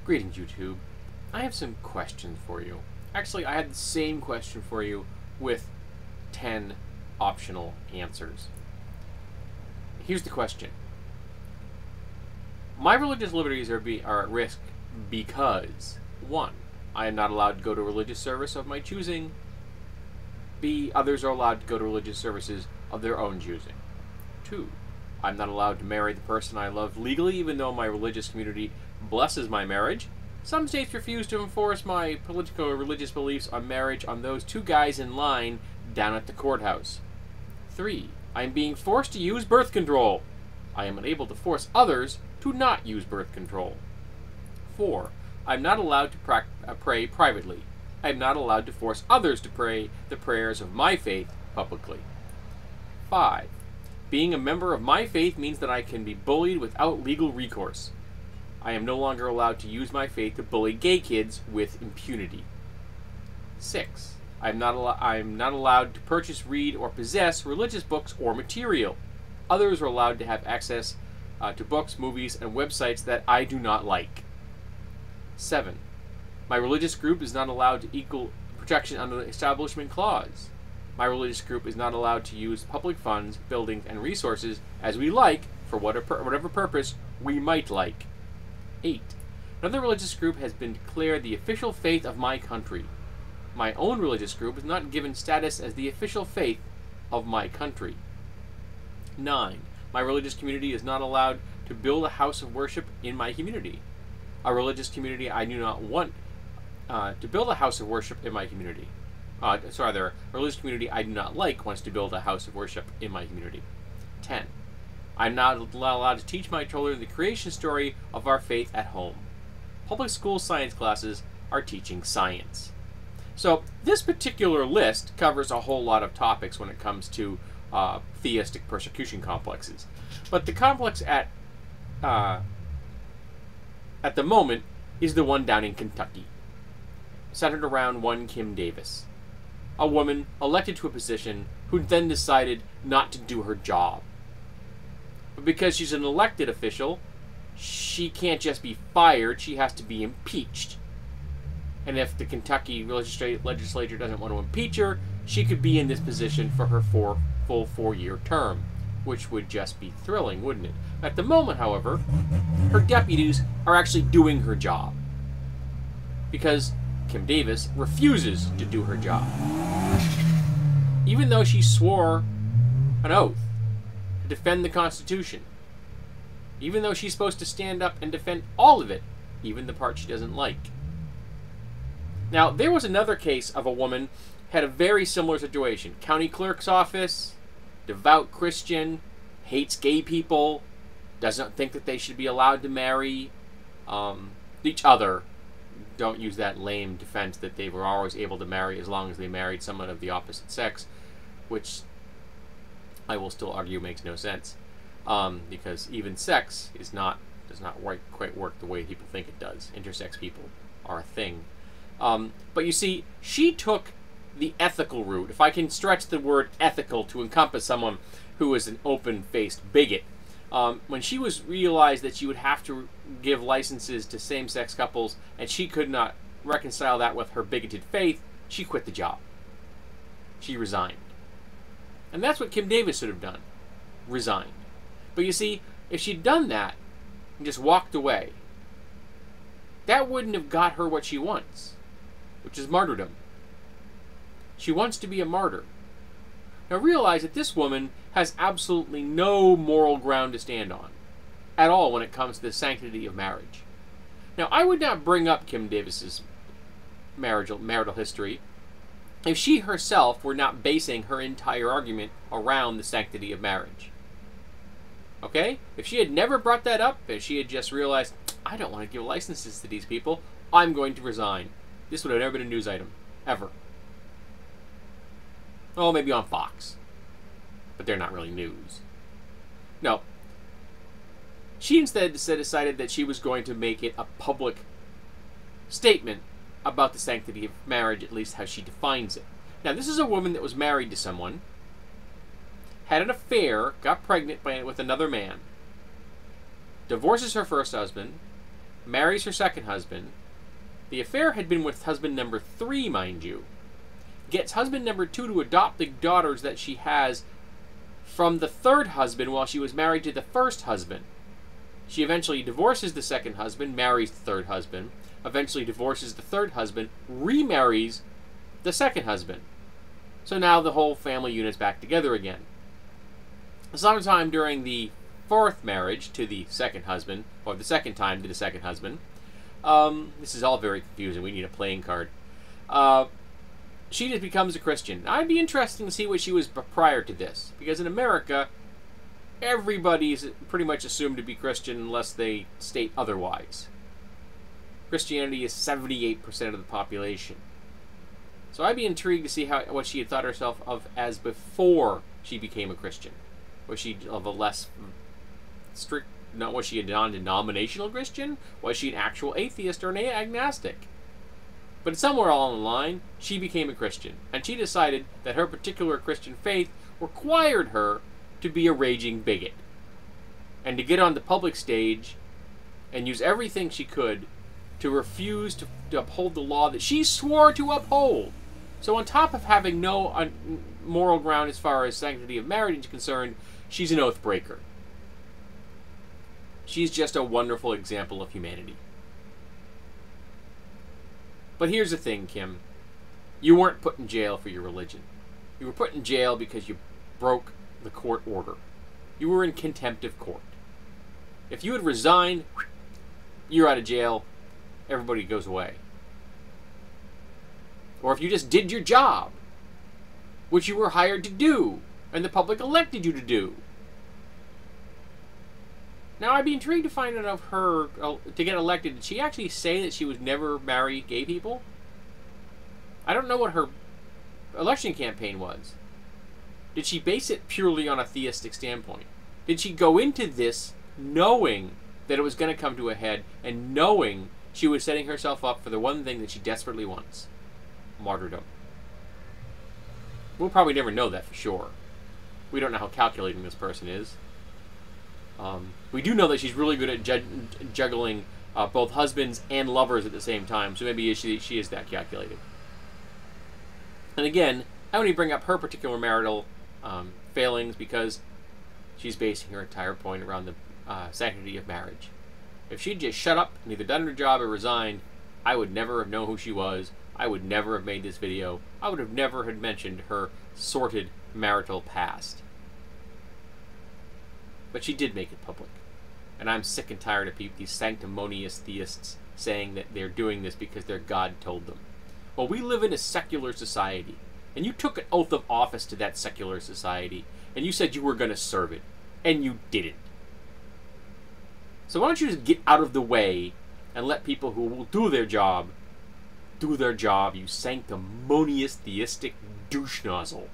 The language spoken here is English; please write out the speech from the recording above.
Greetings, YouTube. I have some questions for you. Actually, I had the same question for you with 10 optional answers. Here's the question. My religious liberties are at risk because 1. I am not allowed to go to a religious service of my choosing. B. Others are allowed to go to religious services of their own choosing. 2. I'm not allowed to marry the person I love legally, even though my religious community blesses my marriage. Some states refuse to enforce my political or religious beliefs on marriage on those 2 guys in line down at the courthouse. 3. I am being forced to use birth control. I am unable to force others to not use birth control. 4. I'm not allowed to pray privately. I am not allowed to force others to pray the prayers of my faith publicly. 5. Being a member of my faith means that I can be bullied without legal recourse. I am no longer allowed to use my faith to bully gay kids with impunity. 6. I'm not allowed to purchase, read, or possess religious books or material. Others are allowed to have access to books, movies, and websites that I do not like. 7. My religious group is not allowed to equal protection under the Establishment Clause. My religious group is not allowed to use public funds, buildings, and resources as we like for whatever purpose we might like. 8. Another religious group has been declared the official faith of my country. My own religious group is not given status as the official faith of my country. 9. My religious community is not allowed to build a house of worship in my community. A religious community I do not want to build a house of worship in my community. A religious community I do not like wants to build a house of worship in my community. 10. I'm not allowed to teach my children the creation story of our faith at home. Public school science classes are teaching science. So this particular list covers a whole lot of topics when it comes to theistic persecution complexes. But the complex at the moment is the one down in Kentucky, centered around one Kim Davis, a woman elected to a position who then decided not to do her job. But because she's an elected official, she can't just be fired, she has to be impeached. And if the Kentucky legislature doesn't want to impeach her, she could be in this position for her full 4-year term, which would just be thrilling, wouldn't it? At the moment, however, her deputies are actually doing her job, because Kim Davis refuses to do her job. Even though she swore an oath to defend the Constitution, even though she's supposed to stand up and defend all of it, even the part she doesn't like. Now, there was another case of a woman had a very similar situation. County clerk's office, devout Christian, hates gay people, doesn't think that they should be allowed to marry each other. Don't use that lame defense that they were always able to marry as long as they married someone of the opposite sex, which I will still argue makes no sense, because even sex does not quite work the way people think it does. Intersex people are a thing. But you see, she took the ethical route. If I can stretch the word ethical to encompass someone who is an open-faced bigot, when she realized that she would have to give licenses to same-sex couples and she could not reconcile that with her bigoted faith, she quit the job. She resigned. And that's what Kim Davis should have done. Resigned. But you see, if she'd done that and just walked away, that wouldn't have got her what she wants, which is martyrdom. She wants to be a martyr. Now realize that this woman has absolutely no moral ground to stand on at all when it comes to the sanctity of marriage. Now, I would not bring up Kim Davis's marital history if she herself were not basing her entire argument around the sanctity of marriage. Okay? If she had never brought that up, if she had just realized, I don't want to give licenses to these people, I'm going to resign, this would have never been a news item. Ever. Oh, maybe on Fox. But they're not really news. No. She instead decided that she was going to make it a public statement about the sanctity of marriage, at least how she defines it. Now, this is a woman that was married to someone, had an affair, got pregnant with another man, divorces her first husband, marries her second husband. The affair had been with husband number 3, mind you. Gets husband number 2 to adopt the daughters that she has from the third husband while she was married to the first husband. She eventually divorces the second husband, marries the third husband, eventually divorces the third husband, remarries the second husband. So now the whole family unit's back together again. Sometime during the fourth marriage to the second husband, or the second time to the second husband, this is all very confusing. We need a playing card. She just becomes a Christian. I'd be interested to see what she was prior to this, because in America, everybody's pretty much assumed to be Christian unless they state otherwise. Christianity is 78% of the population. So I'd be intrigued to see what she had thought herself of as before she became a Christian. Was she of a less strict, was she a non-denominational Christian? Was she an actual atheist or an agnostic? But somewhere along the line, she became a Christian, and she decided that her particular Christian faith required her to be a raging bigot, and to get on the public stage and use everything she could to refuse to uphold the law that she swore to uphold. So on top of having no moral ground as far as sanctity of marriage is concerned, she's an oath breaker. She's just a wonderful example of humanity. But here's the thing, Kim. You weren't put in jail for your religion. You were put in jail because you broke the court order. You were in contempt of court. If you had resigned, you're out of jail. Everybody goes away. Or if you just did your job, which you were hired to do, and the public elected you to do. Now, I'd be intrigued to find out of her, to get elected, did she actually say that she would never marry gay people? I don't know what her election campaign was. Did she base it purely on a theistic standpoint? Did she go into this knowing that it was going to come to a head, and knowing she was setting herself up for the one thing that she desperately wants? Martyrdom. We'll probably never know that for sure. We don't know how calculating this person is. We do know that she's really good at juggling both husbands and lovers at the same time, so maybe she is that calculated. And again, I only bring up her particular marital failings because she's basing her entire point around the sanctity of marriage. If she'd just shut up and either done her job or resigned, I would never have known who she was. I would never have made this video. I would have never had mentioned her sordid marital past. But she did make it public. And I'm sick and tired of these sanctimonious theists saying that they're doing this because their God told them. Well, we live in a secular society. And you took an oath of office to that secular society. And you said you were going to serve it. And you didn't. So why don't you just get out of the way and let people who will do their job, you sanctimonious theistic douche nozzle.